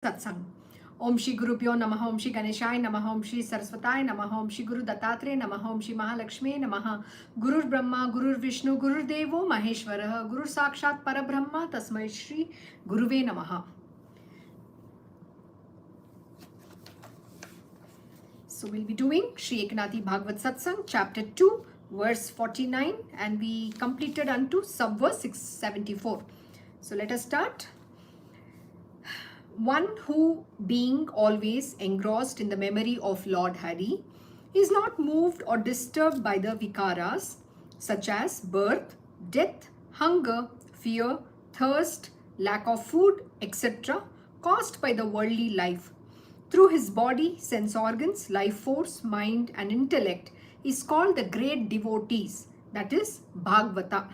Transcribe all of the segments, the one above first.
Satsang. Om Shri Gurubhyo Namaha, Om Shri Ganeshaya Namaha, Om Shri Saraswataya Namaha, Om Shri Guru Dattatreya Namaha, Om Shri Mahalakshmi Namaha, Gurur Brahma, Gurur Vishnu, Gurur Devo Maheshwara, Guru Sakshat Parabrahma, Tasmai Shri Guruve Namaha. So we'll be doing Shri Eknathi Bhagavad Satsang, chapter 2, verse 49, and we completed unto subverse 674. So let us start. One who, being always engrossed in the memory of Lord Hari, is not moved or disturbed by the vikaras such as birth, death, hunger, fear, thirst, lack of food, etc., caused by the worldly life. Through his body, sense organs, life force, mind, and intellect, is called the great devotees, that is Bhagavata.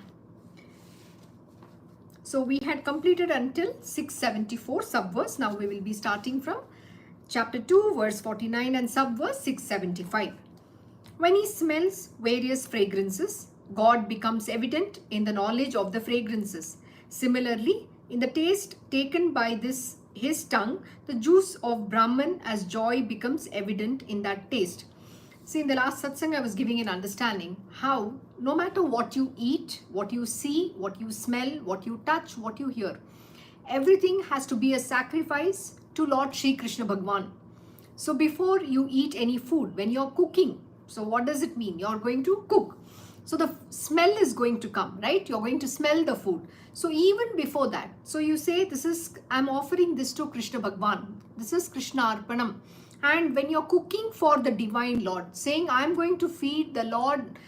So we had completed until 674 subverse. Now we will be starting from chapter 2 verse 49 and subverse 675. When he smells various fragrances, God becomes evident in the knowledge of the fragrances. Similarly, in the taste taken by his tongue, the juice of Brahman as joy becomes evident in that taste. See, in the last satsang, I was giving an understanding how no matter what you eat, what you see, what you smell, what you touch, what you hear, everything has to be a sacrifice to Lord Shri Krishna Bhagwan. So before you eat any food, when you're cooking, so what does it mean? You're going to cook. So the smell is going to come, right? You're going to smell the food. So even before that, so you say, I'm offering this to Krishna Bhagwan. This is Krishna Arpanam. And when you're cooking for the divine Lord, saying, I'm going to feed the Lord,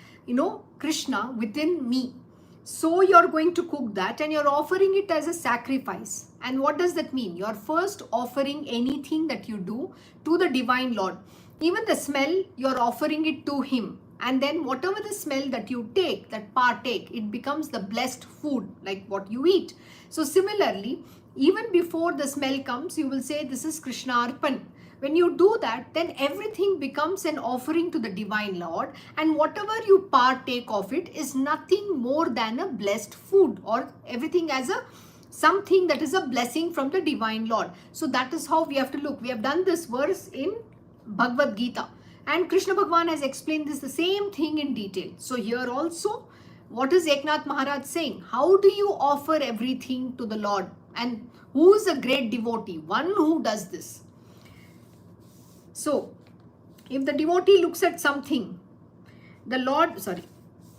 Krishna within me. So you're going to cook that and you're offering it as a sacrifice. And what does that mean? You're first offering anything that you do to the divine Lord. Even the smell, you're offering it to him. And then whatever the smell that you take, that partake, it becomes the blessed food, like what you eat. So similarly, even before the smell comes, you will say, this is Krishna Arpan. When you do that, then everything becomes an offering to the divine Lord, and whatever you partake of it is nothing more than a blessed food, or everything as something that is a blessing from the divine Lord. So that is how we have to look. We have done this verse in Bhagavad Gita, and Krishna Bhagwan has explained this the same thing in detail. So here also, what is Eknath Maharaj saying? How do you offer everything to the Lord? And who is a great devotee? One who does this. So, if the devotee looks at something, the Lord,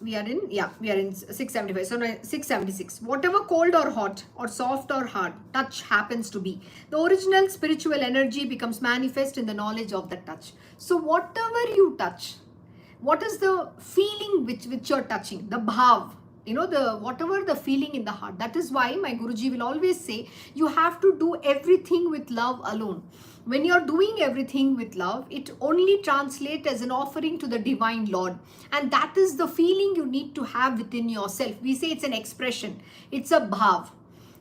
we are in 675. So, 676. Whatever cold or hot or soft or hard touch happens to be, the original spiritual energy becomes manifest in the knowledge of the touch. So, whatever you touch, what is the feeling which you're touching? The bhav. Whatever the feeling in the heart. That is why my Guruji will always say, you have to do everything with love alone. When you're doing everything with love, it only translates as an offering to the divine Lord. And that is the feeling you need to have within yourself. We say it's an expression. It's a bhav.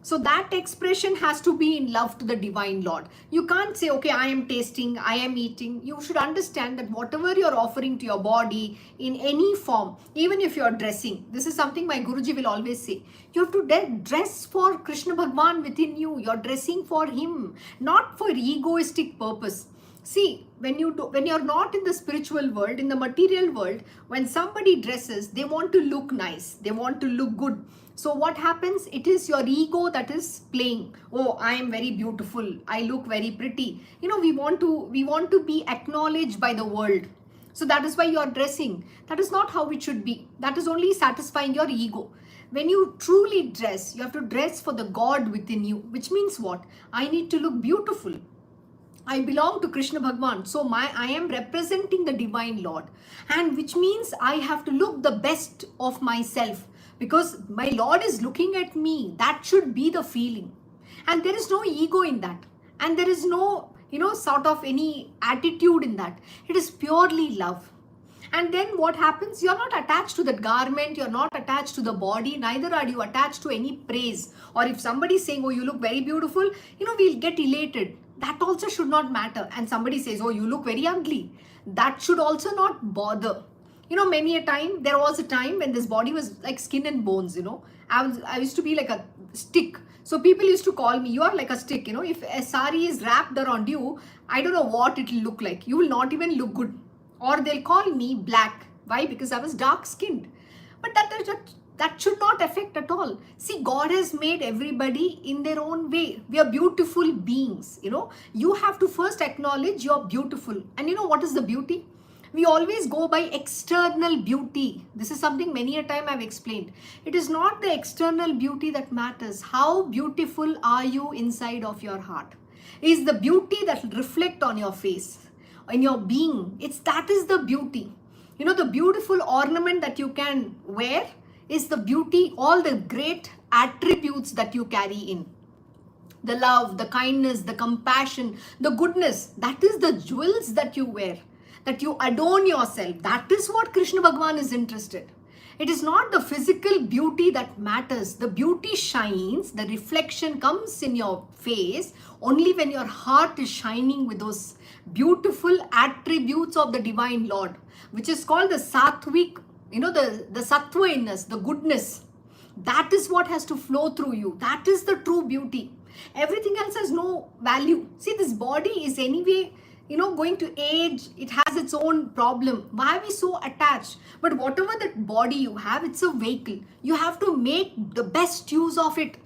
So that expression has to be in love to the divine Lord. You can't say, okay, I am tasting, I am eating. You should understand that whatever you're offering to your body in any form, even if you're dressing, this is something my Guruji will always say. You have to dress for Krishna Bhagwan within you. You're dressing for him, not for egoistic purpose. See, when you're not in the spiritual world, in the material world, when somebody dresses, they want to look nice. They want to look good. So what happens? It is your ego that is playing. Oh, I am very beautiful. I look very pretty. We want to be acknowledged by the world. So that is why you are dressing. That is not how it should be. That is only satisfying your ego. When you truly dress, you have to dress for the God within you, which means what? I need to look beautiful. I belong to Krishna Bhagwan. So I am representing the divine Lord. And which means I have to look the best of myself. Because my Lord is looking at me. That should be the feeling. And there is no ego in that. And there is no, sort of any attitude in that. It is purely love. And then what happens? You're not attached to that garment. You're not attached to the body. Neither are you attached to any praise. Or if somebody is saying, oh, you look very beautiful, we'll get elated. That also should not matter. And somebody says, oh, you look very ugly. That should also not bother. Many a time, there was a time when this body was like skin and bones, I used to be like a stick. So people used to call me, you are like a stick. You know, if a sari is wrapped around you, I don't know what it will look like. You will not even look good. Or they'll call me black. Why? Because I was dark skinned. But that should not affect at all. See, God has made everybody in their own way. We are beautiful beings. You know, you have to first acknowledge you're beautiful. And you know what is the beauty? We always go by external beauty. This is something many a time I've explained. It is not the external beauty that matters. How beautiful are you inside of your heart? Is the beauty that will reflect on your face, in your being. That is the beauty. You know, the beautiful ornament that you can wear is the beauty, all the great attributes that you carry in. The love, the kindness, the compassion, the goodness, that is the jewels that you wear, that you adorn yourself. That is what Krishna Bhagwan is interested. It is not the physical beauty that matters. The beauty shines, the reflection comes in your face only when your heart is shining with those beautiful attributes of the Divine Lord, which is called the Sattvic, you know, the Sattva in us, the goodness. That is what has to flow through you. That is the true beauty. Everything else has no value. See, this body is anyway, you know, going to age. It has its own problem. Why are we so attached? But whatever that body you have, it's a vehicle. You have to make the best use of it.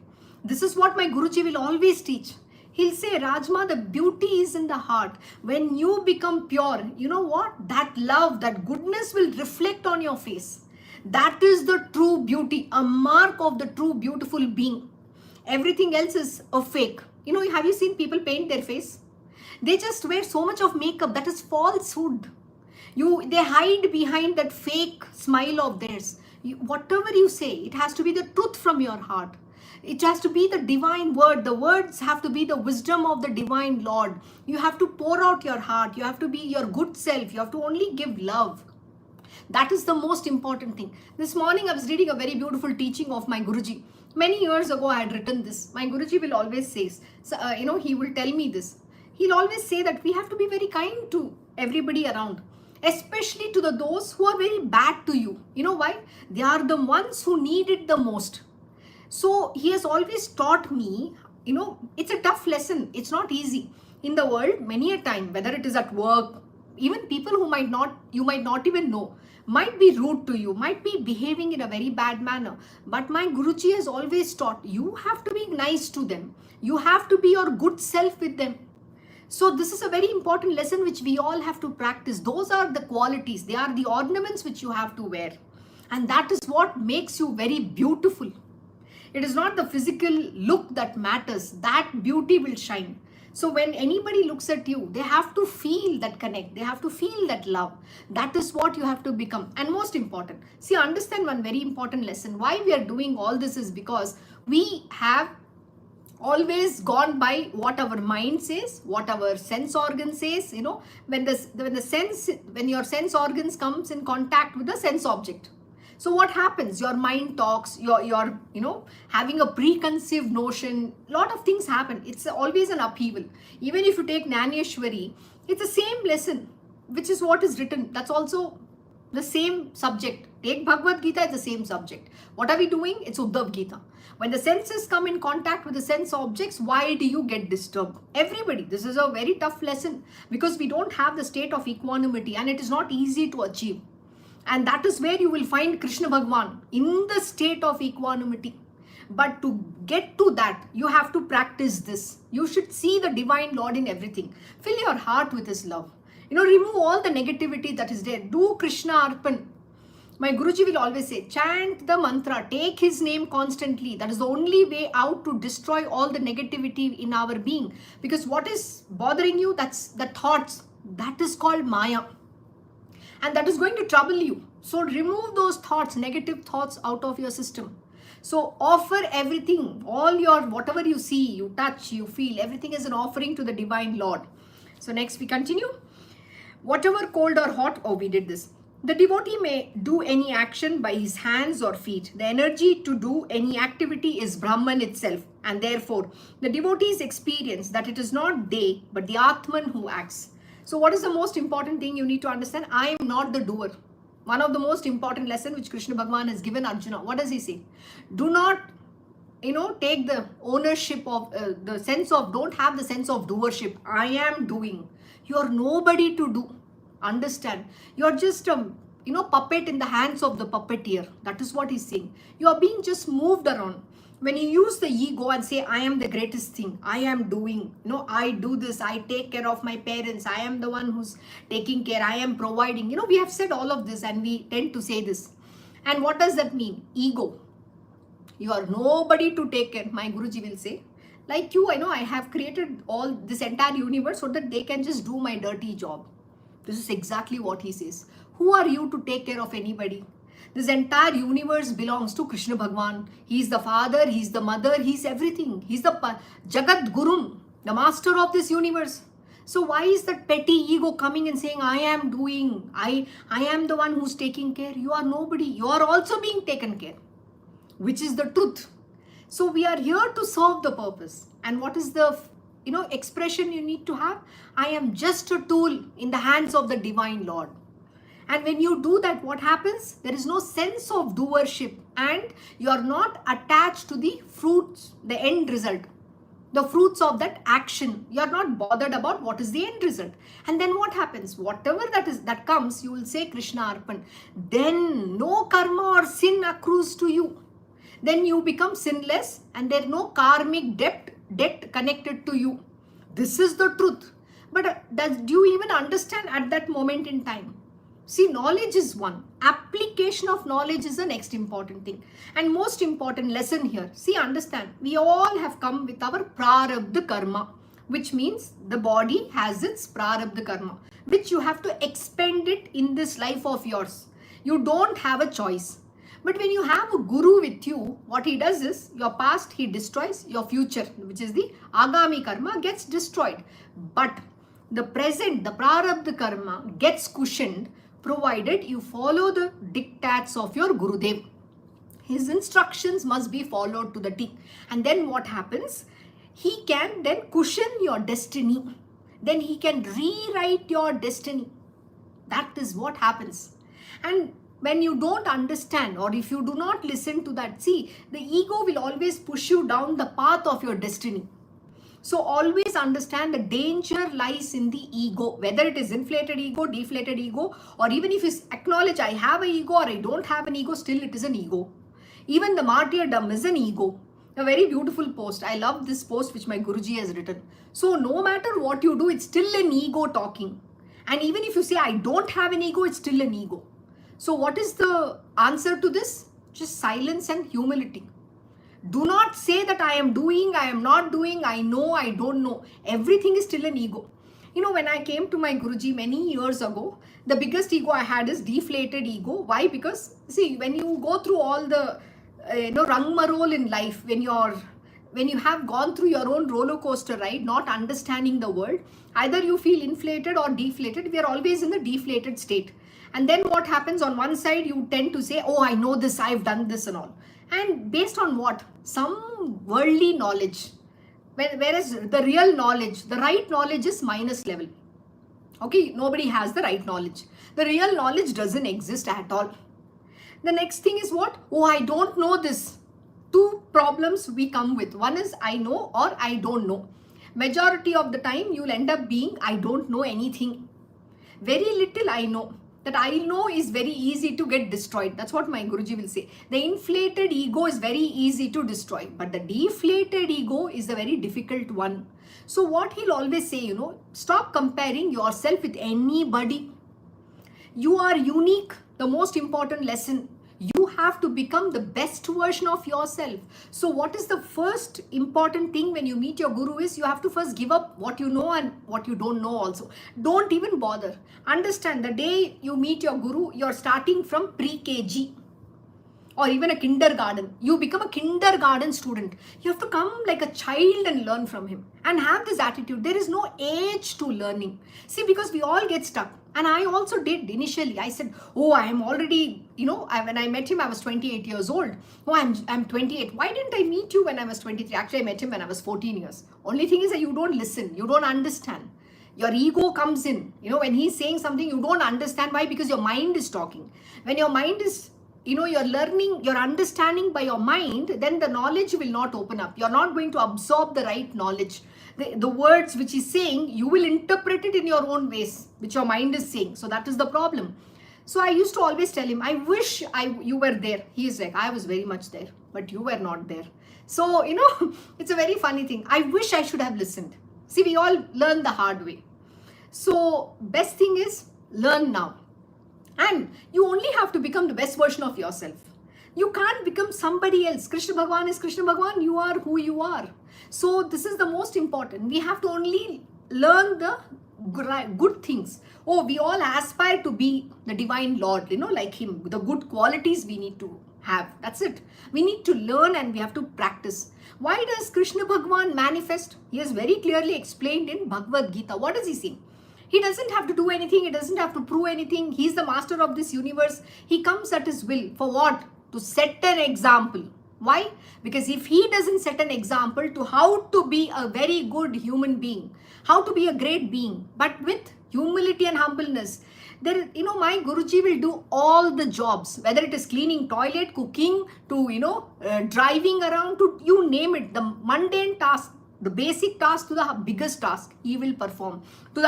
This is what my Guruji will always teach. He'll say, Rajma, the beauty is in the heart. When you become pure, you know what? That love, that goodness will reflect on your face. That is the true beauty, a mark of the true beautiful being. Everything else is a fake. You know, have you seen people paint their face? They just wear so much of makeup. That is falsehood. They hide behind that fake smile of theirs. Whatever you say, it has to be the truth from your heart. It has to be the divine word. The words have to be the wisdom of the divine Lord. You have to pour out your heart. You have to be your good self. You have to only give love. That is the most important thing. This morning I was reading a very beautiful teaching of my Guruji. Many years ago I had written this. My Guruji will always say, he will tell me this. He'll always say that we have to be very kind to everybody around, especially to those who are very bad to you. You know why? They are the ones who need it the most. So he has always taught me, you know, it's a tough lesson. It's not easy. In the world, many a time, whether it is at work, even people who you might not even know, might be rude to you, might be behaving in a very bad manner. But my Guruji has always taught, you have to be nice to them. You have to be your good self with them. So this is a very important lesson which we all have to practice. Those are the qualities. They are the ornaments which you have to wear. And that is what makes you very beautiful. It is not the physical look that matters. That beauty will shine. So when anybody looks at you, they have to feel that connect. They have to feel that love. That is what you have to become. And most important, see, understand one very important lesson. Why we are doing all this is because we have always gone by what our mind says, what our sense organ says. You know, when your sense organs comes in contact with the sense object. So what happens? Your mind talks, you're having a preconceived notion. A lot of things happen. It's always an upheaval. Even if you take Jnaneshwari, it's the same lesson, which is what is written. That's also the same subject. Take Bhagavad Gita, it's the same subject. What are we doing? It's Uddhav Gita. When the senses come in contact with the sense objects, why do you get disturbed? Everybody. This is a very tough lesson because we don't have the state of equanimity and it is not easy to achieve. And that is where you will find Krishna Bhagwan in the state of equanimity. But to get to that, you have to practice this. You should see the Divine Lord in everything. Fill your heart with His love. Remove all the negativity that is there. Do Krishna Arpan. My Guruji will always say, chant the mantra, take His name constantly. That is the only way out to destroy all the negativity in our being. Because what is bothering you, that's the thoughts. That is called Maya. And that is going to trouble you. So remove those thoughts, negative thoughts out of your system. So offer everything, whatever you see, you touch, you feel, everything is an offering to the Divine Lord. So next we continue. Whatever cold or hot, we did this. The devotee may do any action by his hands or feet. The energy to do any activity is Brahman itself. And therefore, the devotees experience that it is not they, but the Atman who acts. So what is the most important thing you need to understand? I am not the doer. One of the most important lessons which Krishna Bhagwan has given Arjuna. What does he say? Do not take the ownership of the sense of, don't have the sense of doership. I am doing. You're nobody to do. Understand? You're just puppet in the hands of the puppeteer. That is what he's saying. You are being just moved around. When you use the ego and say, I am the greatest thing, I am doing, I do this, I take care of my parents, I am the one who's taking care, I am providing. We have said all of this and we tend to say this. And what does that mean? Ego. You are nobody to take care. My Guruji will say, like you, I have created all this entire universe so that they can just do my dirty job. This is exactly what he says. Who are you to take care of anybody? This entire universe belongs to Krishna Bhagwan. He is the father, he is the mother, he is everything. He is the Jagat Guru, the master of this universe. So why is that petty ego coming and saying, I am doing, I am the one who's taking care? You are nobody. You are also being taken care, which is the truth. So we are here to serve the purpose. And what is the expression you need to have? I am just a tool in the hands of the divine Lord. And when you do that, what happens? There is no sense of doership and you are not attached to the fruits, the end result, the fruits of that action. You are not bothered about what is the end result. And then what happens? Whatever that comes, you will say Krishna Arpan. Then no karma or sin accrues to you. Then you become sinless and there is no karmic debt connected to you. This is the truth. But do you even understand at that moment in time? See, knowledge is one. Application of knowledge is the next important thing. And most important lesson here. See, understand. We all have come with our prarabdha karma, which means the body has its prarabdha karma, which you have to expend it in this life of yours. You don't have a choice. But when you have a guru with you, what he does is, your past he destroys, your future, which is the agami karma, gets destroyed. But the present, the prarabdha karma gets cushioned, provided you follow the diktats of your Gurudev. His instructions must be followed to the T. And then what happens? He can then cushion your destiny. Then he can rewrite your destiny. That is what happens. And when you don't understand, or if you do not listen to that, see, the ego will always push you down the path of your destiny. So always understand the danger lies in the ego, whether it is inflated ego, deflated ego, or even if you acknowledge I have an ego or I don't have an ego, still it is an ego. Even the martyrdom is an ego. A very beautiful post. I love this post which my Guruji has written. So no matter what you do, it's still an ego talking. And even if you say I don't have an ego, it's still an ego. So what is the answer to this? Just silence and humility. Do not say that I am doing, I am not doing, I know, I don't know. Everything is still an ego. When I came to my Guruji many years ago, the biggest ego I had is deflated ego. Why? Because see, when you go through all the rangmarol in life, when you have gone through your own roller coaster ride, not understanding the world, either you feel inflated or deflated. We are always in the deflated state. And then what happens? On one side, you tend to say, oh, I know this, I've done this and all. And based on what? Some worldly knowledge. Whereas the real knowledge, the right knowledge is minus level. Okay, nobody has the right knowledge. The real knowledge doesn't exist at all. The next thing is what? Oh, I don't know this. Two problems we come with. One is I know or I don't know. Majority of the time you'll end up being I don't know anything. Very little I know. That I know is very easy to get destroyed. That's what my Guruji will say. The inflated ego is very easy to destroy. But the deflated ego is a very difficult one. So what he'll always say, stop comparing yourself with anybody. You are unique. The most important lesson. You have to become the best version of yourself. So what is the first important thing when you meet your Guru is you have to first give up what you know and what you don't know also. Don't even bother. Understand the day you meet your Guru, you're starting from pre-KG or even a kindergarten. You become a kindergarten student. You have to come like a child and learn from him and have this attitude. There is no age to learning. See, because we all get stuck. And I also did initially. I said, oh, I am already, when I met him, I was 28 years old. Oh, I'm 28. Why didn't I meet you when I was 23? Actually, I met him when I was 14 years. Only thing is that you don't listen. You don't understand. Your ego comes in. When he's saying something, you don't understand. Why? Because your mind is talking. When your mind is you're learning, you're understanding by your mind, then the knowledge will not open up. You're not going to absorb the right knowledge. The words which he's saying, you will interpret it in your own ways, which your mind is saying. So that is the problem. So I used to always tell him, I wish you were there. He is like, I was very much there, but you were not there. So, it's a very funny thing. I wish I should have listened. See, we all learn the hard way. So best thing is learn now. And you only have to become the best version of yourself. You can't become somebody else. Krishna Bhagwan is Krishna Bhagwan. You are who you are. So this is the most important. We have to only learn the good things. Oh, we all aspire to be the divine Lord, like him. The good qualities we need to have. That's it. We need to learn and we have to practice. Why does Krishna Bhagwan manifest? He has very clearly explained in Bhagavad Gita. What does he say? He doesn't have to do anything. He doesn't have to prove anything. He's the master of this universe. He comes at his will. For what? To set an example. Why? Because if he doesn't set an example to how to be a very good human being, how to be a great being, but with humility and humbleness, there, my Guruji will do all the jobs, whether it is cleaning toilet, cooking, to, driving around, to you name it, the mundane task, the basic task to the biggest task, he will perform to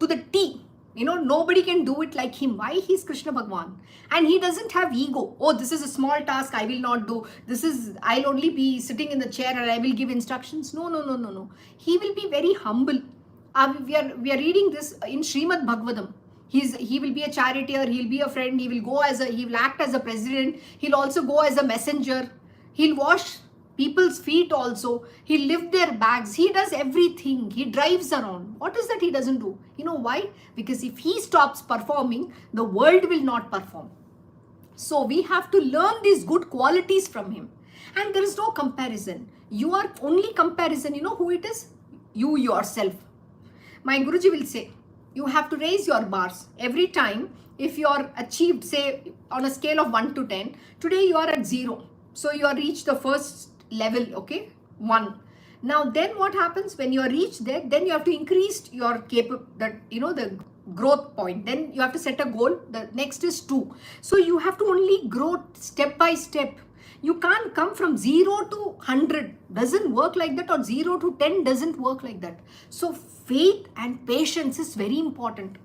the T. Nobody can do it like him. Why? He's Krishna Bhagwan. And he doesn't have ego. Oh, this is a small task, I will not do. I'll only be sitting in the chair and I will give instructions. No. He will be very humble. We are reading this in Srimad Bhagavatam. He will be a charioteer, he'll be a friend, he will act as a president, he'll also go as a messenger, he'll wash people's feet also, he'll lift their bags, he does everything, he drives around. What is that he doesn't do? You know why? Because if he stops performing, the world will not perform. So we have to learn these good qualities from him. And there is no comparison. You are only comparison, you know who it is? You yourself. My Guruji will say, you have to raise your bars every time. If you are achieved, say on a scale of 1 to 10, today you are at 0. So you are reached the first level, okay, 1. Now then what happens when you are reached there? Then you have to increase your the growth point. Then you have to set a goal. The next is 2. So you have to only grow step by step. You can't come from 0 to 100. Doesn't work like that, or 0 to 10 doesn't work like that. So faith and patience is very important.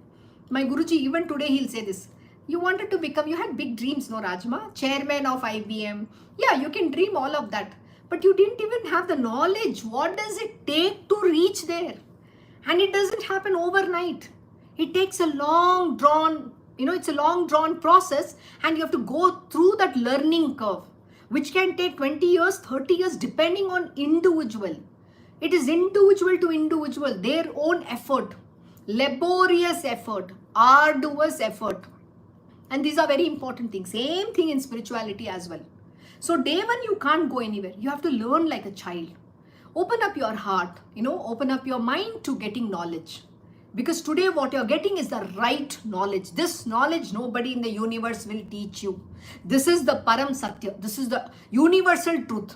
My Guruji, even today, he'll say this. You wanted to become, you had big dreams, no Rajma? Chairman of IBM. Yeah, you can dream all of that. But you didn't even have the knowledge. What does it take to reach there? And it doesn't happen overnight. It takes a long drawn, it's a long drawn process, and you have to go through that learning curve, which can take 20 years, 30 years, depending on individual. It is individual to individual, their own effort, laborious effort, arduous effort. And these are very important things. Same thing in spirituality as well. So day one, you can't go anywhere. You have to learn like a child. Open up your heart, open up your mind to getting knowledge. Because today what you're getting is the right knowledge. This knowledge nobody in the universe will teach you. This is the Param Satya. This is the universal truth.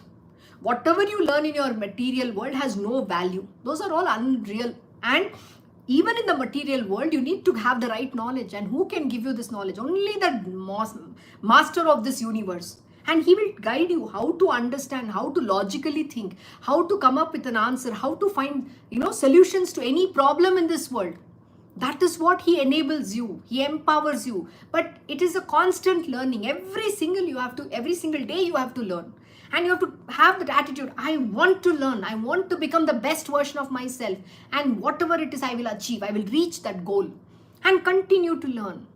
Whatever you learn in your material world has no value. Those are all unreal. And even in the material world, you need to have the right knowledge. And who can give you this knowledge? Only the master of this universe. And he will guide you how to understand, how to logically think, how to come up with an answer, how to find, solutions to any problem in this world. That is what he enables you. He empowers you. But it is a constant learning. Every single day you have to learn. And you have to have that attitude. I want to learn. I want to become the best version of myself. And whatever it is I will achieve, I will reach that goal. And continue to learn.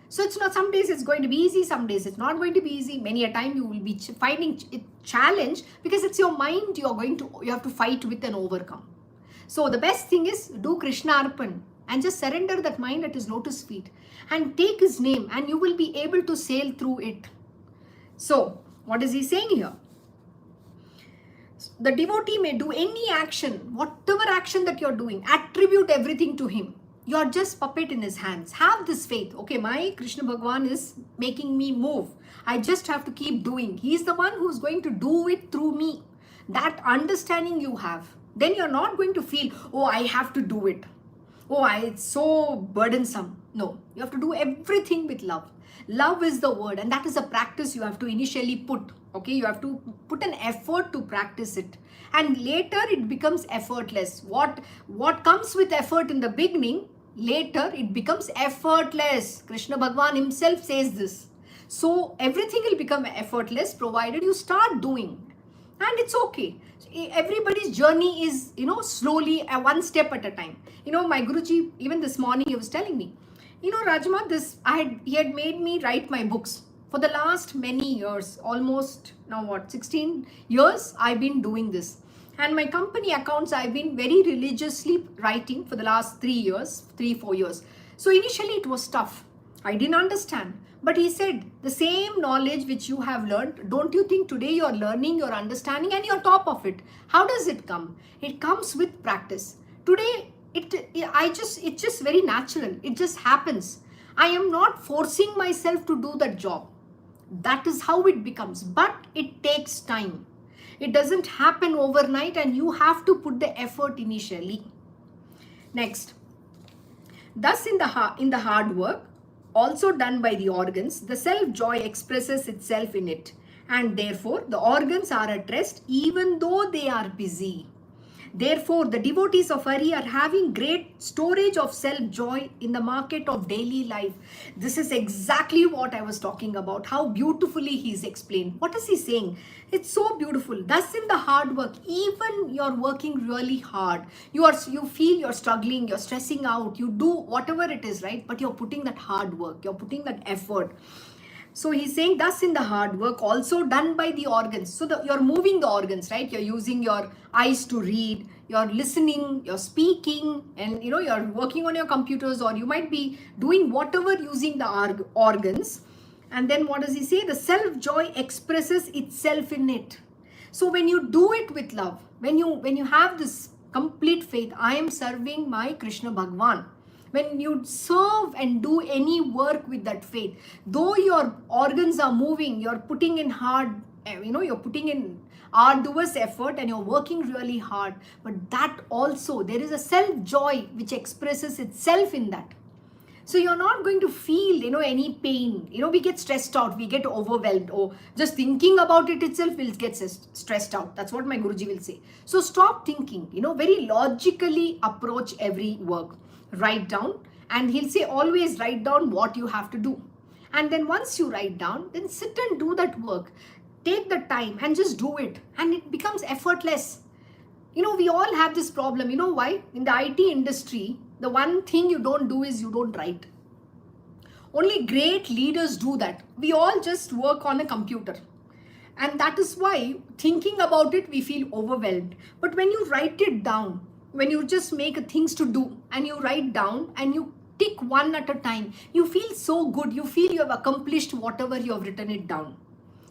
So it's not, some days it's going to be easy, some days it's not going to be easy. Many a time you will be finding it challenge, because it's your mind you have to fight with and overcome. So the best thing is do Krishna Arpan and just surrender that mind at his lotus feet and take his name, and you will be able to sail through it. So what is he saying here? The devotee may do any action, whatever action that you're doing, attribute everything to him. You're just puppet in his hands. Have this faith. Okay, my Krishna Bhagwan is making me move. I just have to keep doing. He's the one who's going to do it through me. That understanding you have. Then you're not going to feel, oh, I have to do it. oh, it's so burdensome. No, you have to do everything with love. Love is the word, and that is a practice you have to initially put. Okay, you have to put an effort to practice it, and later it becomes effortless. What comes with effort in the beginning, later it becomes effortless. Krishna Bhagwan himself says this. So everything will become effortless provided you start doing, and it's okay. Everybody's journey is, slowly, one step at a time. My Guruji, even this morning, he was telling me, Rajma, he had made me write my books for the last many years, almost now 16 years I've been doing this. And my company accounts I've been very religiously writing for the last 4 years. So initially it was tough. I didn't understand. But he said, the same knowledge which you have learned, don't you think today you're learning, you're understanding, and you're top of it? How does it come? It comes with practice. Today, it's just very natural. It just happens. I am not forcing myself to do that job. That is how it becomes. But it takes time. It doesn't happen overnight, and you have to put the effort initially. Next. Thus, in the hard work, also done by the organs, the self-joy expresses itself in it. And therefore, the organs are at rest even though they are busy. Therefore, the devotees of Hari are having great storage of self-joy in the market of daily life. This is exactly what I was talking about, how beautifully he's explained. What is he saying? It's so beautiful. Thus, in the hard work, even you're working really hard, you feel you're struggling, you're stressing out, you do whatever it is, right? But you're putting that hard work, you're putting that effort. So he's saying, thus in the hard work also done by the organs. So you're moving the organs, right? You're using your eyes to read, you're listening, you're speaking, and you're working on your computers, or you might be doing whatever using the organs. And then what does he say? The self-joy expresses itself in it. So when you do it with love, when you have this complete faith, I am serving my Krishna Bhagwan. When you serve and do any work with that faith, though your organs are moving, you're putting in you're putting in arduous effort and you're working really hard. But that also, there is a self-joy which expresses itself in that. So you're not going to feel, any pain. We get stressed out, we get overwhelmed, or just thinking about it itself will get stressed out. That's what my Guruji will say. So stop thinking, very logically approach every work. Write down, and he'll say always write down what you have to do. And then once you write down, then sit and do that work. Take the time and just do it, and it becomes effortless. We all have this problem. You know why? In the IT industry, the one thing you don't do is you don't write. Only great leaders do that. We all just work on a computer. And that is why thinking about it, we feel overwhelmed. But when you write it down, when you just make things to do and you write down and you tick one at a time, you feel so good. You feel you have accomplished whatever you have written it down.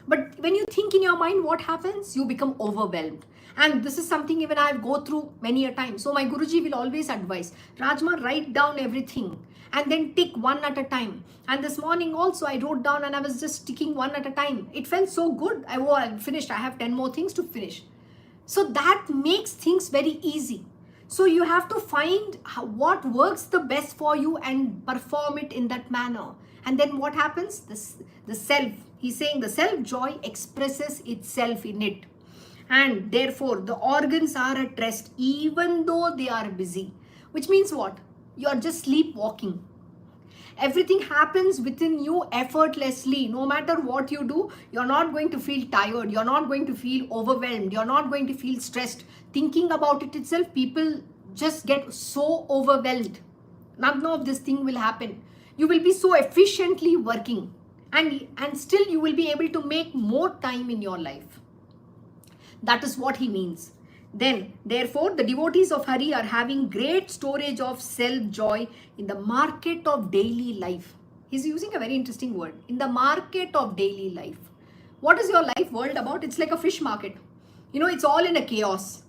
But when you think in your mind, what happens? You become overwhelmed. And this is something even I go through many a time. So my Guruji will always advise, Rajma, write down everything and then tick one at a time. And this morning also I wrote down and I was just ticking one at a time. It felt so good. I finished. I have 10 more things to finish. So that makes things very easy. So you have to find what works the best for you and perform it in that manner. And then what happens? The self, he's saying the self-joy expresses itself in it. And therefore, the organs are at rest even though they are busy. Which means what? You're just sleepwalking. Everything happens within you effortlessly. No matter what you do, you're not going to feel tired. You're not going to feel overwhelmed. You're not going to feel stressed. Thinking about it itself, people just get so overwhelmed. None of this thing will happen. You will be so efficiently working, and still you will be able to make more time in your life. That is what he means. Then, therefore, the devotees of Hari are having great storage of self-joy in the market of daily life. He's using a very interesting word. In the market of daily life. What is your life world about? It's like a fish market. It's all in a chaos.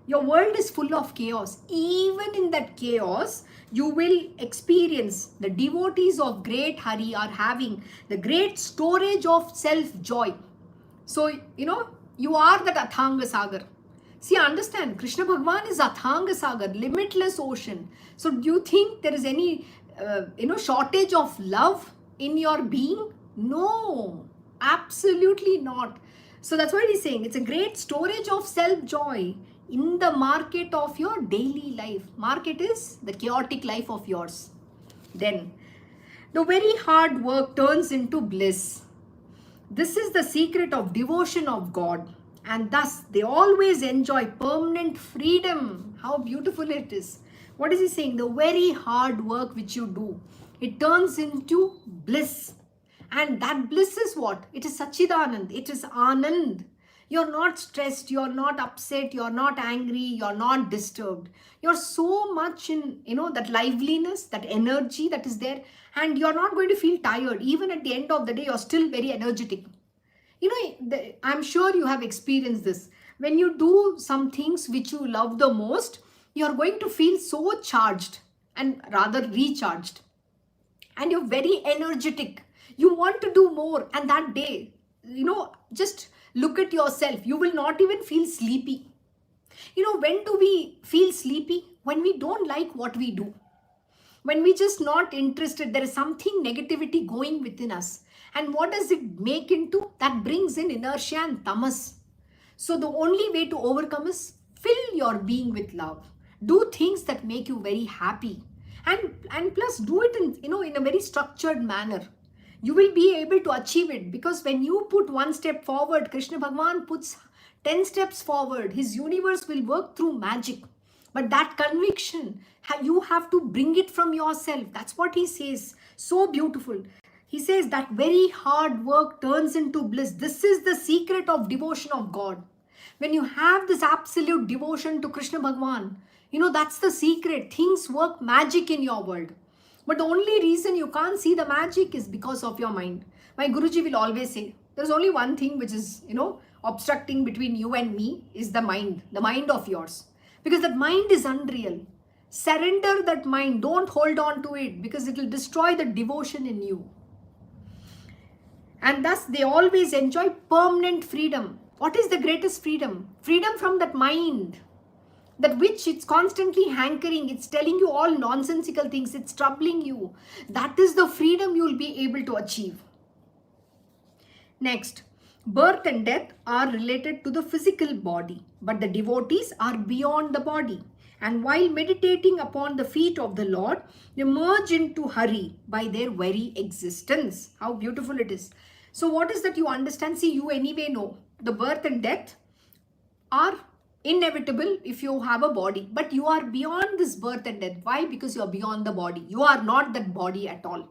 Your world is full of chaos. Even in that chaos, you will experience the devotees of great Hari are having the great storage of self-joy. So, you are that Athanga Sagar. See, understand, Krishna Bhagwan is Athanga Sagar, limitless ocean. So do you think there is any, shortage of love in your being? No, absolutely not. So that's what he's saying. It's a great storage of self-joy in the market of your daily life. Market is the chaotic life of yours. Then, the very hard work turns into bliss. This is the secret of devotion of God, and thus they always enjoy permanent freedom. How beautiful it is. What is he saying? The very hard work which you do, it turns into bliss. And that bliss is what? It is Sachidanand. It is Anand. You're not stressed, you're not upset, you're not angry, you're not disturbed. You're so much in, that liveliness, that energy that is there, and you're not going to feel tired. Even at the end of the day, you're still very energetic. I'm sure you have experienced this. When you do some things which you love the most, you're going to feel so charged and rather recharged. And you're very energetic. You want to do more. And that day, just look at yourself. You will not even feel sleepy. When do we feel sleepy? When we don't like what we do. When we just not interested, there is something negativity going within us. And what does it make into? That brings in inertia and tamas. So the only way to overcome is fill your being with love. Do things that make you very happy. And plus do it in a very structured manner. You will be able to achieve it, because when you put one step forward, Krishna Bhagwan puts 10 steps forward. His universe will work through magic. But that conviction, you have to bring it from yourself. That's what he says. So beautiful. He says that very hard work turns into bliss. This is the secret of devotion of God. When you have this absolute devotion to Krishna Bhagwan, that's the secret. Things work magic in your world. But the only reason you can't see the magic is because of your mind. My Guruji will always say, there's only one thing which is, obstructing between you and me is the mind of yours. Because that mind is unreal. Surrender that mind. Don't hold on to it, because it will destroy the devotion in you. And thus they always enjoy permanent freedom. What is the greatest freedom? Freedom from that mind, that which it's constantly hankering. It's telling you all nonsensical things. It's troubling you. That is the freedom you will be able to achieve. Next, birth and death are related to the physical body, but the devotees are beyond the body. And while meditating upon the feet of the Lord, they merge into Hari by their very existence. How beautiful it is. So what is that you understand? See, you anyway know the birth and death are inevitable if you have a body, but you are beyond this birth and death. Why? Because you are beyond the body. You are not that body at all.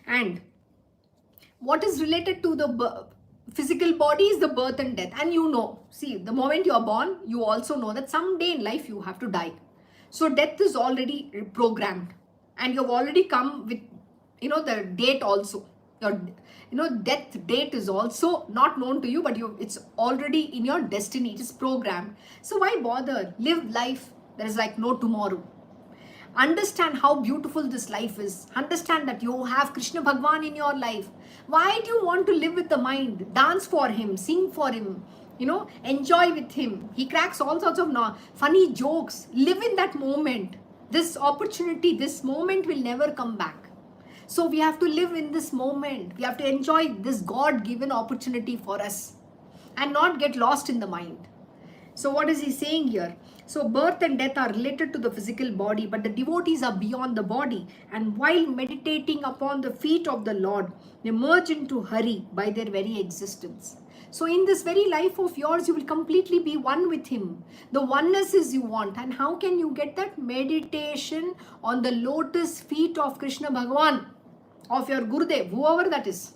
And what is related to the physical body is the birth and death. And see, the moment you are born, you also know that someday in life you have to die. So death is already programmed, and you have already come with, the date also. Your, death date is also not known to you, but it's already in your destiny. It is programmed. So why bother? Live life. There is like no tomorrow. Understand how beautiful this life is. Understand that you have Krishna Bhagwan in your life. Why do you want to live with the mind? Dance for him, sing for him, enjoy with him. He cracks all sorts of funny jokes. Live in that moment. This opportunity, this moment will never come back. So we have to live in this moment. We have to enjoy this God-given opportunity for us and not get lost in the mind. So what is he saying here? So birth and death are related to the physical body, but the devotees are beyond the body. And while meditating upon the feet of the Lord, they merge into Hari by their very existence. So in this very life of yours, you will completely be one with him. The oneness is you want. And how can you get that? Meditation on the lotus feet of Krishna Bhagwan, of your Gurudev, whoever that is.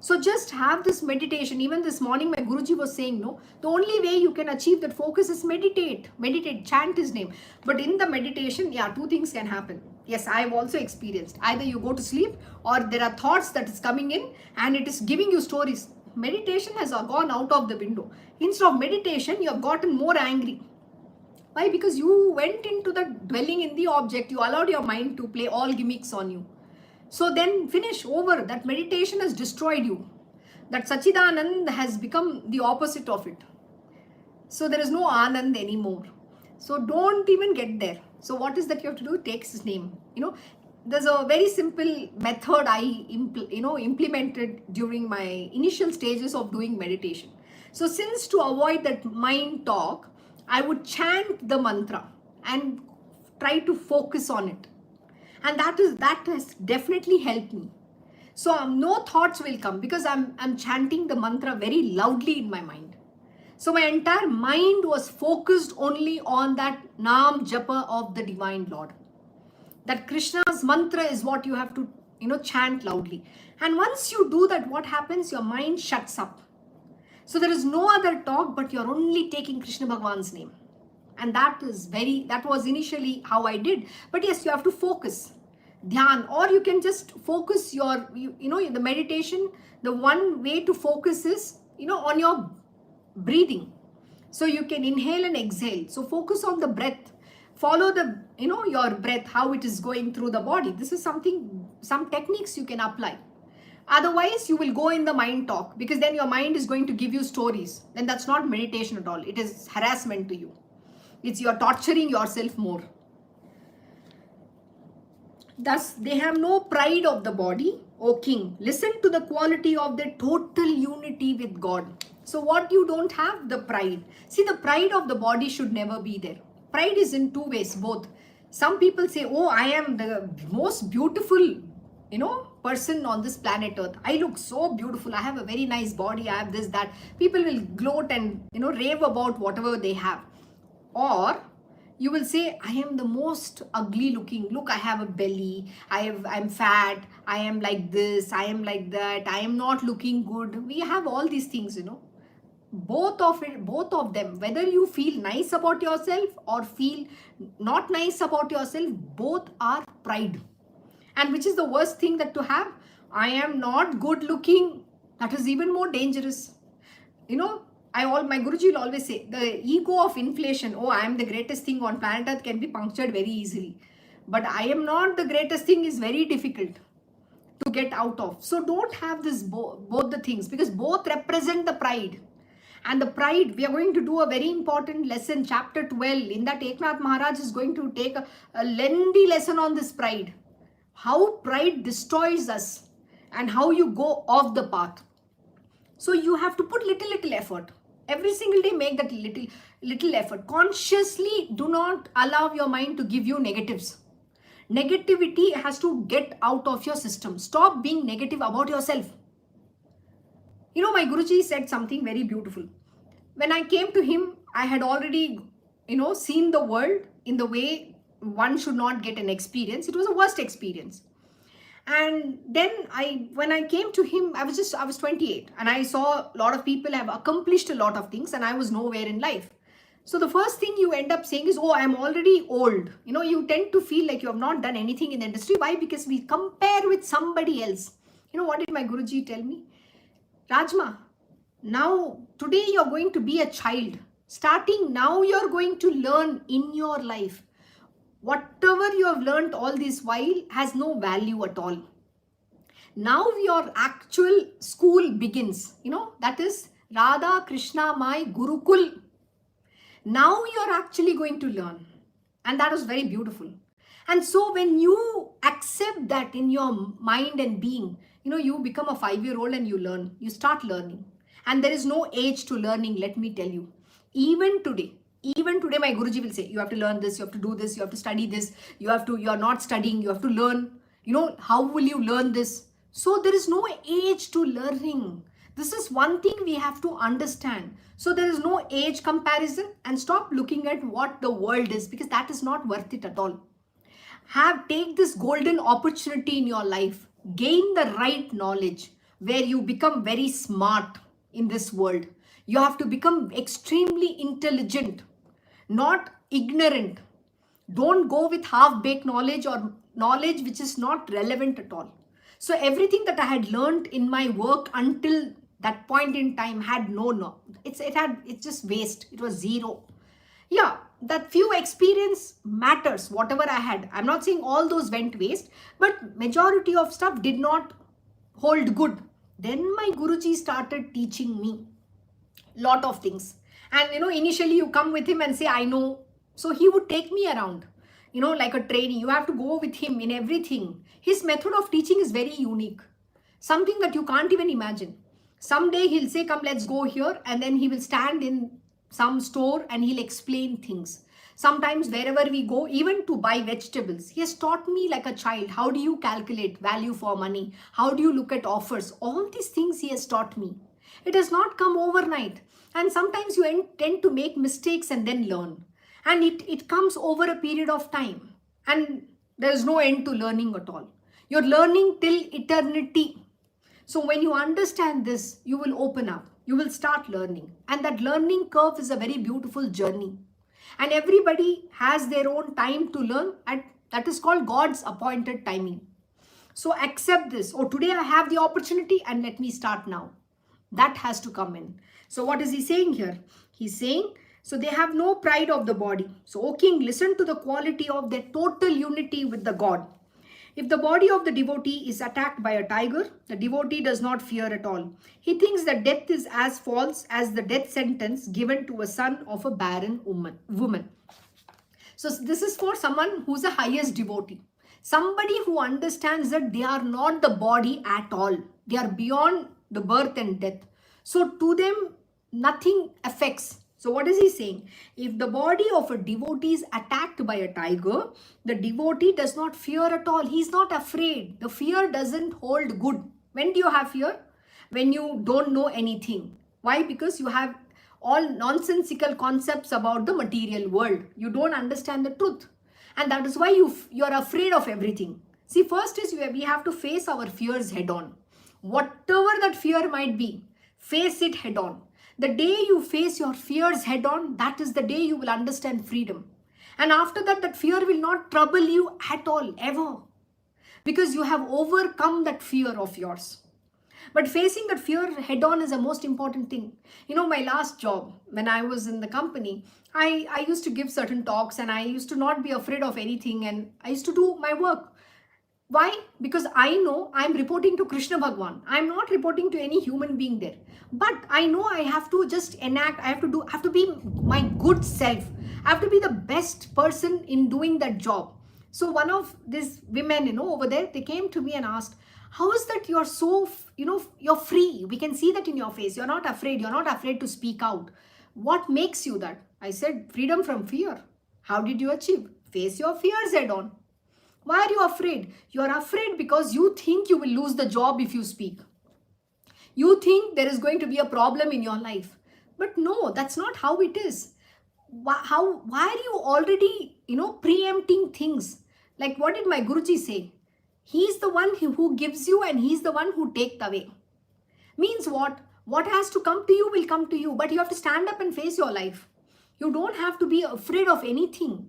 So just have this meditation. Even this morning, my Guruji was saying, the only way you can achieve that focus is meditate, chant his name. But in the meditation, two things can happen. Yes, I have also experienced. Either you go to sleep, or there are thoughts that is coming in and it is giving you stories. Meditation has gone out of the window. Instead of meditation, you have gotten more angry. Why? Because you went into the dwelling in the object. You allowed your mind to play all gimmicks on you. So then finish, over. That meditation has destroyed you. That Sachidanand has become the opposite of it. So there is no Anand anymore. So don't even get there. So what is that you have to do? Take his name. There's a very simple method I implemented during my initial stages of doing meditation. So since to avoid that mind talk, I would chant the mantra and try to focus on it. And that has definitely helped me. So no thoughts will come because I'm chanting the mantra very loudly in my mind. So my entire mind was focused only on that Naam Japa of the Divine Lord. That Krishna's mantra is what you have to, chant loudly. And once you do that, what happens? Your mind shuts up. So there is no other talk, but you're only taking Krishna Bhagwan's name. And that was initially how I did. But yes, you have to focus. Dhyan, or you can just focus the meditation. The one way to focus is, on your breathing. So you can inhale and exhale. So focus on the breath. Follow your breath, how it is going through the body. This is some techniques you can apply. Otherwise, you will go in the mind talk, because then your mind is going to give you stories. Then that's not meditation at all. It is harassment to you. You're torturing yourself more. Thus, they have no pride of the body, O king. Listen to the quality of their total unity with God. So what you don't have? The pride. See, the pride of the body should never be there. Pride is in two ways, both. Some people say, oh, I am the most beautiful, person on this planet Earth. I look so beautiful. I have a very nice body. I have this, that. People will gloat and, rave about whatever they have. Or you will say, I am the most ugly looking. Look, I have a belly. I'm fat. I am like this. I am like that. I am not looking good. We have all these things, Both of them, whether you feel nice about yourself or feel not nice about yourself, both are pride. And which is the worst thing that to have? I am not good looking. That is even more dangerous. My Guruji will always say, the ego of inflation, oh, I am the greatest thing on planet Earth, can be punctured very easily. But I am not the greatest thing is very difficult to get out of. So don't have this both the things, because both represent the pride. And the pride, we are going to do a very important lesson, chapter 12. In that, Eknath Maharaj is going to take a lengthy lesson on this pride. How pride destroys us and how you go off the path. So you have to put little effort. Every single day, make that little effort. Consciously do not allow your mind to give you negatives. Negativity has to get out of your system. Stop being negative about yourself. My Guruji said something very beautiful. When I came to him, I had already, seen the world in the way one should not get an experience. It was a worst experience. And then when I came to him, I was 28, and I saw a lot of people have accomplished a lot of things, and I was nowhere in life. So the first thing you end up saying is, oh, I'm already old. You tend to feel like you have not done anything in the industry. Why? Because we compare with somebody else. What did my Guruji tell me? Rajma, now today you're going to be a child. Starting now, you're going to learn in your life. Whatever you have learned all this while has no value at all. Now your actual school begins. That is Radha Krishna, my Gurukul. Now you're actually going to learn. And that was very beautiful. And so when you accept that in your mind and being, you become a 5-year-old and you learn. You start learning. And there is no age to learning, let me tell you. Even today, my Guruji will say, you have to learn this, you have to do this, you have to study this, you are not studying, you have to learn. How will you learn this? So there is no age to learning. This is one thing we have to understand. So there is no age comparison, and stop looking at what the world is, because that is not worth it at all. Take this golden opportunity in your life. Gain the right knowledge where you become very smart in this world. You have to become extremely intelligent, not ignorant. Don't go with half-baked knowledge or knowledge which is not relevant at all. So everything that I had learned in my work until that point in time had it's just waste. It was zero. Yeah, that few experience matters, whatever I had. I'm not saying all those went waste, but majority of stuff did not hold good. Then my Guruji started teaching me lot of things. And initially you come with him and say, I know. So he would take me around, like a trainee. You have to go with him in everything. His method of teaching is very unique, something that you can't even imagine. Someday he'll say, come, let's go here. And then he will stand in some store and he'll explain things. Sometimes wherever we go, even to buy vegetables, he has taught me like a child. How do you calculate value for money? How do you look at offers? All these things he has taught me. It has not come overnight. And sometimes you tend to make mistakes and then learn. And it comes over a period of time. And there is no end to learning at all. You're learning till eternity. So when you understand this, you will open up. You will start learning. And that learning curve is a very beautiful journey. And everybody has their own time to learn. And that is called God's appointed timing. So accept this. Oh, today I have the opportunity and let me start now. That has to come in. So what is he saying here? He's saying, so they have no pride of the body. So, O king, listen to the quality of their total unity with the God. If the body of the devotee is attacked by a tiger, the devotee does not fear at all. He thinks that death is as false as the death sentence given to a son of a barren woman. So this is for someone who's the highest devotee. Somebody who understands that they are not the body at all. They are beyond the birth and death. So to them, nothing affects. So what is he saying? If the body of a devotee is attacked by a tiger, the devotee does not fear at all. He's not afraid. The fear doesn't hold good. When do you have fear? When you don't know anything. Why? Because you have all nonsensical concepts about the material world. You don't understand the truth. And that is why you're afraid of everything. See, first is we have to face our fears head on. Whatever that fear might be, face it head on. The day you face your fears head on, that is the day you will understand freedom. And after that, that fear will not trouble you at all, ever. Because you have overcome that fear of yours. But facing that fear head on is the most important thing. My last job, when I was in the company, I used to give certain talks and I used to not be afraid of anything and I used to do my work. Why? Because I know I'm reporting to Krishna Bhagwan. I'm not reporting to any human being there. But I know I have to just enact, I have to be my good self. I have to be the best person in doing that job. So one of these women, over there, they came to me and asked, how is that you're so, you're free? We can see that in your face. You're not afraid. You're not afraid to speak out. What makes you that? I said, freedom from fear. How did you achieve? Face your fears head on. Why are you afraid? You are afraid because you think you will lose the job if you speak. You think there is going to be a problem in your life. But no, that's not how it is. Why are you already, preempting things? Like what did my Guruji say? He's the one who gives you and he's the one who takes away. Means what? What has to come to you will come to you. But you have to stand up and face your life. You don't have to be afraid of anything.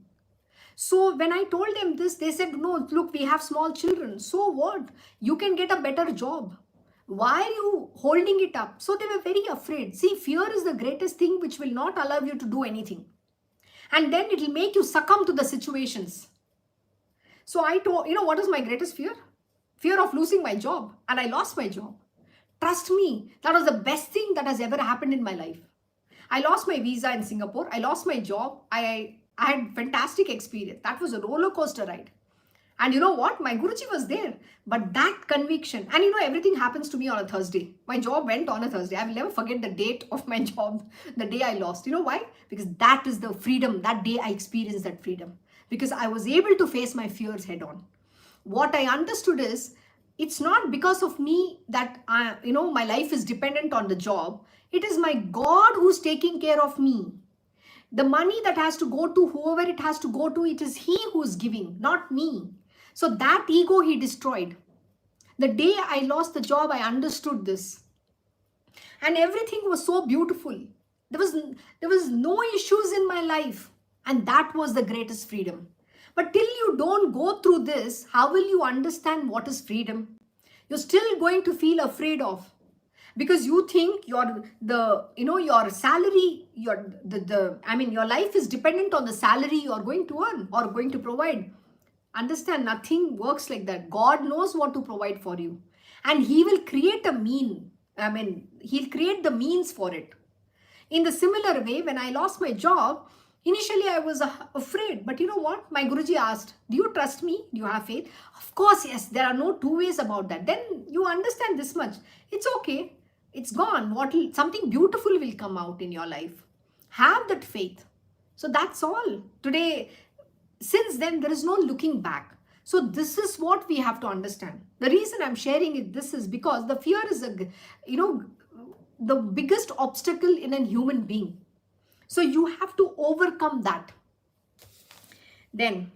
So when I told them this, they said, no, look, we have small children. So what? You can get a better job. Why are you holding it up? So they were very afraid. See, fear is the greatest thing which will not allow you to do anything. And then it will make you succumb to the situations. So I told, what is my greatest fear? Fear of losing my job. And I lost my job. Trust me, that was the best thing that has ever happened in my life. I lost my visa in Singapore. I lost my job. I had fantastic experience. That was a roller coaster ride. And you know what? My Guruji was there. But that conviction, and everything happens to me on a Thursday. My job went on a Thursday. I will never forget the date of my job, the day I lost. You know why? Because that is the freedom. That day I experienced that freedom. Because I was able to face my fears head on. What I understood is, it's not because of me that, my life is dependent on the job. It is my God who's taking care of me. The money that has to go to whoever it has to go to, it is He who's giving, not me. So that ego He destroyed. The day I lost the job, I understood this. And everything was so beautiful. There was no issues in my life. And that was the greatest freedom. But till you don't go through this, how will you understand what is freedom? You're still going to feel afraid of. Because you think your salary, your life is dependent on the salary you're going to earn or going to provide. Understand, nothing works like that. God knows what to provide for you. And He will create a mean. He'll create the means for it. In the similar way, when I lost my job, initially I was afraid. But you know what? My Guruji asked, do you trust me? Do you have faith? Of course, yes. There are no two ways about that. Then you understand this much. It's okay. It's gone. Something beautiful will come out in your life. Have that faith. So that's all. Today, since then, there is no looking back. So this is what we have to understand. The reason I'm sharing it, this is because the fear is the biggest obstacle in a human being. So you have to overcome that. Then,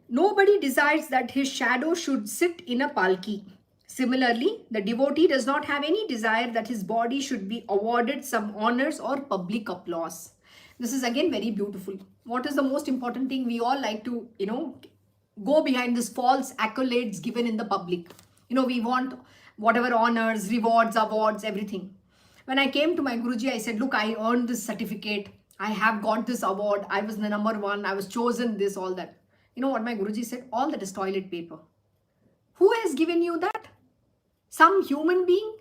nobody desires that his shadow should sit in a palki. Similarly, the devotee does not have any desire that his body should be awarded some honors or public applause. This is again very beautiful. What is the most important thing? We all like to, go behind this false accolades given in the public. We want whatever honors, rewards, awards, everything. When I came to my Guruji, I said, look, I earned this certificate. I have got this award. I was the number one. I was chosen this, all that. You know what my Guruji said? All that is toilet paper. Who has given you that? Some human being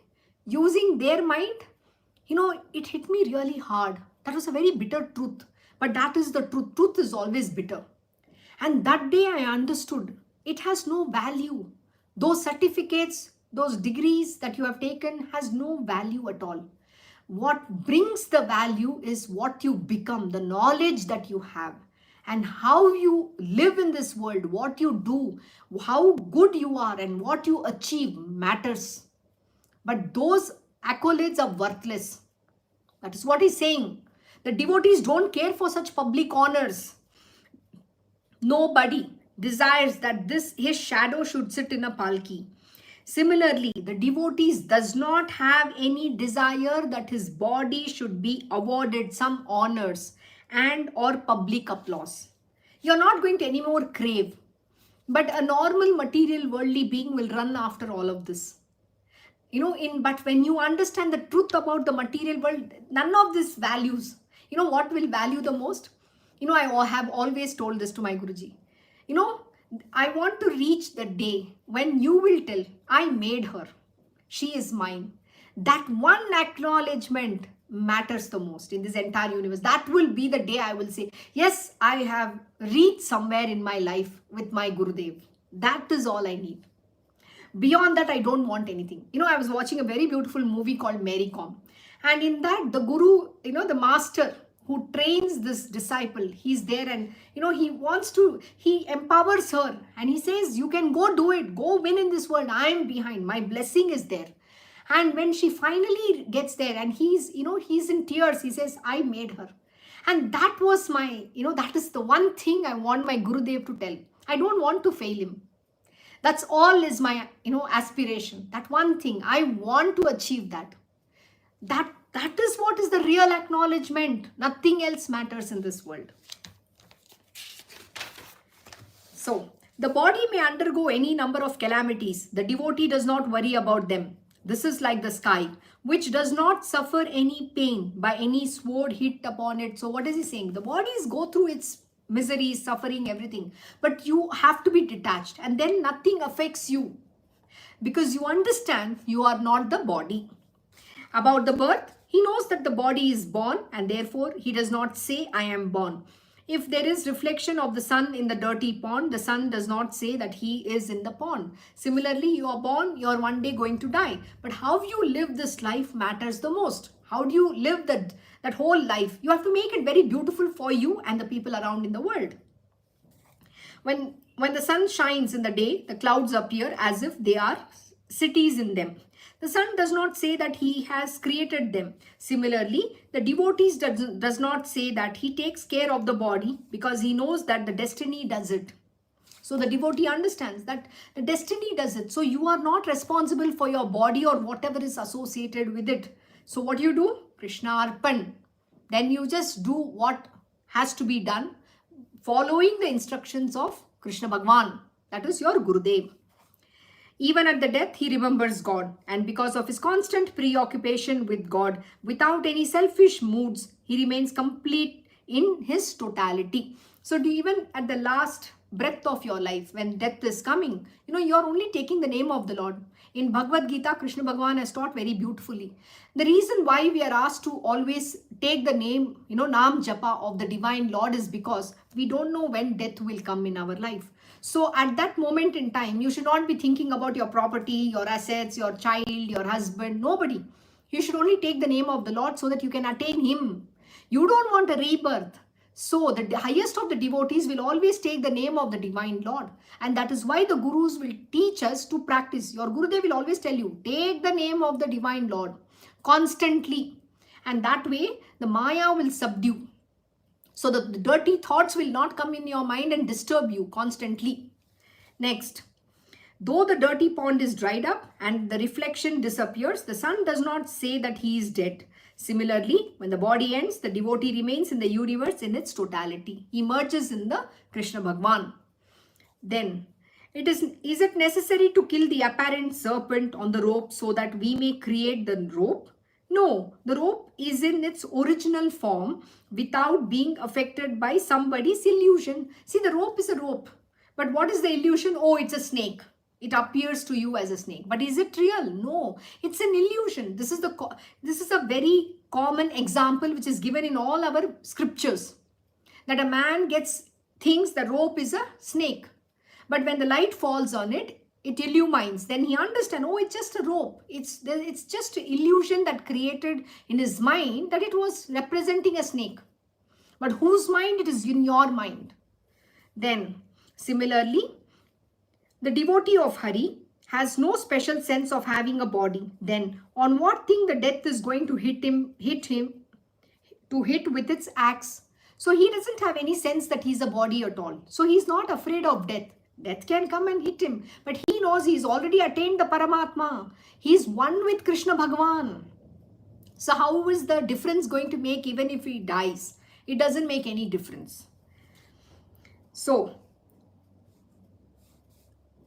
using their mind? It hit me really hard. That was a very bitter truth. But that is the truth. Truth is always bitter. And that day I understood it has no value. Those certificates, those degrees that you have taken has no value at all. What brings the value is what you become, the knowledge that you have, and how you live in this world, what you do, how good you are, and what you achieve matters. But those accolades are worthless. That is what he's saying. The devotees don't care for such public honors. Nobody desires that his shadow should sit in a palki. Similarly, the devotees does not have any desire that his body should be awarded some honors and or public applause. You're not going to anymore crave. But a normal material worldly being will run after all of this. But when you understand the truth about the material world, none of this values. What will value the most? I have always told this to my Guruji. I want to reach the day when you will tell, I made her. She is mine. That one acknowledgement matters the most in this entire universe. That will be the day I will say, yes, I have reached somewhere in my life with my Gurudev. That is all I need. Beyond that, I don't want anything. I was watching a very beautiful movie called Mary Kom. And in that, the Guru, the master who trains this disciple, he's there and, he empowers her and he says, you can go do it, go win in this world. I am behind, my blessing is there. And when she finally gets there and he's in tears, he says, I made her. And that was my, that is the one thing I want my Gurudev to tell. I don't want to fail him. That's all is my, aspiration. That one thing, I want to achieve that. That is what is the real acknowledgement. Nothing else matters in this world. So, the body may undergo any number of calamities. The devotee does not worry about them. This is like the sky, which does not suffer any pain by any sword hit upon it. So, what is he saying? The bodies go through its misery, suffering, everything. But you have to be detached and then nothing affects you. Because you understand you are not the body. About the birth, he knows that the body is born and therefore he does not say, I am born. If there is reflection of the sun in the dirty pond, the sun does not say that he is in the pond. Similarly, you are born, you are one day going to die. But how you live this life matters the most. How do you live that whole life? You have to make it very beautiful for you and the people around in the world. When the sun shines in the day, the clouds appear as if they are cities in them. The sun does not say that he has created them. Similarly, the devotee does not say that he takes care of the body because he knows that the destiny does it. So the devotee understands that the destiny does it. So you are not responsible for your body or whatever is associated with it. So what do you do? Krishna Arpan. Then you just do what has to be done following the instructions of Krishna Bhagwan. That is your Gurudev. Even at the death, he remembers God. And because of his constant preoccupation with God, without any selfish moods, he remains complete in his totality. So even at the last breath of your life, when death is coming, you're only taking the name of the Lord. In Bhagavad Gita, Krishna Bhagavan has taught very beautifully. The reason why we are asked to always take the name, Nam Japa of the Divine Lord is because we don't know when death will come in our life. So at that moment in time, you should not be thinking about your property, your assets, your child, your husband, nobody. You should only take the name of the Lord so that you can attain Him. You don't want a rebirth. So the highest of the devotees will always take the name of the Divine Lord. And that is why the gurus will teach us to practice. Your Gurudev will always tell you, take the name of the Divine Lord constantly. And that way the Maya will subdue. So the dirty thoughts will not come in your mind and disturb you constantly. Next. Though the dirty pond is dried up and the reflection disappears, the sun does not say that he is dead. Similarly, when the body ends, the devotee remains in the universe in its totality. He merges in the Krishna Bhagavan. Then, is it necessary to kill the apparent serpent on the rope so that we may create the rope? No, the rope is in its original form without being affected by somebody's illusion. See, the rope is a rope. But what is the illusion? Oh, it's a snake. It appears to you as a snake. But is it real? No, it's an illusion. This is a very common example which is given in all our scriptures. That a man thinks the rope is a snake. But when the light falls on it, it illumines. Then he understands, oh, it's just a rope. It's just an illusion that created in his mind that it was representing a snake. But whose mind? It is in your mind. Then, similarly, the devotee of Hari has no special sense of having a body. Then, on what thing the death is going to hit him with its axe? So he doesn't have any sense that he's a body at all. So he's not afraid of death. Death can come and hit him. But he knows he's already attained the Paramatma. He's one with Krishna Bhagavan. So how is the difference going to make even if he dies? It doesn't make any difference. So,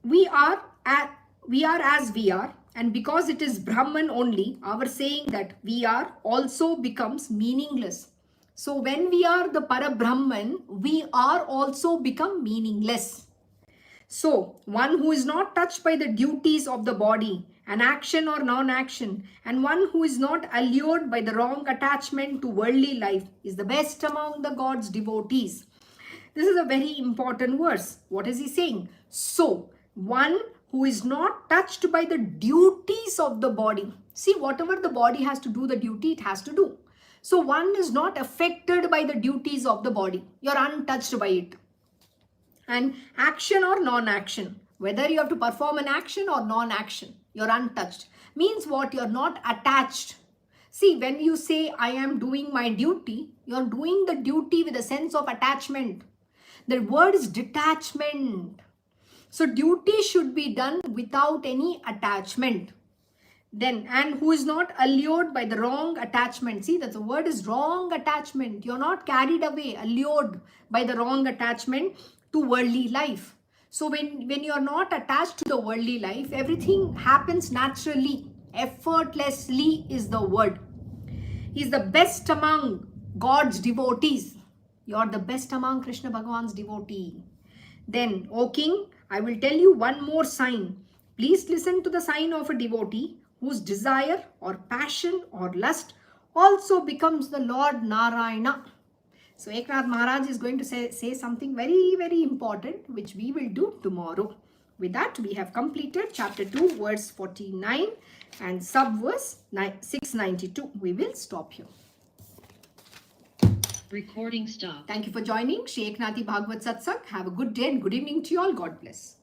we are as we are, and because it is Brahman only, our saying that we are also becomes meaningless. So when we are the Parabrahman, we are also become meaningless. So one who is not touched by the duties of the body, an action or non-action, and one who is not allured by the wrong attachment to worldly life is the best among the God's devotees. This is a very important verse. What is he saying? So, one who is not touched by the duties of the body. See, whatever the body has to do, the duty it has to do. So, one is not affected by the duties of the body. You're untouched by it. And action or non-action, whether you have to perform an action or non-action, you're untouched. Means what? You're not attached. See, when you say, I am doing my duty, you're doing the duty with a sense of attachment. The word is detachment. So duty should be done without any attachment. Then, and who is not allured by the wrong attachment. See, that the word is wrong attachment. You're not carried away, allured by the wrong attachment to worldly life. So when you're not attached to the worldly life, everything happens naturally. Effortlessly is the word. He's the best among God's devotees. You're the best among Krishna Bhagavan's devotee. Then, O king, I will tell you one more sign. Please listen to the sign of a devotee whose desire or passion or lust also becomes the Lord Narayana. So Eknath Maharaj is going to say something very, very important, which we will do tomorrow. With that, we have completed chapter 2, verse 49 and sub-verse 692. We will stop here. Recording stop. Thank you for joining Shri Eknathi Bhagavad Satsang. Have a good day and good evening to you all. God bless.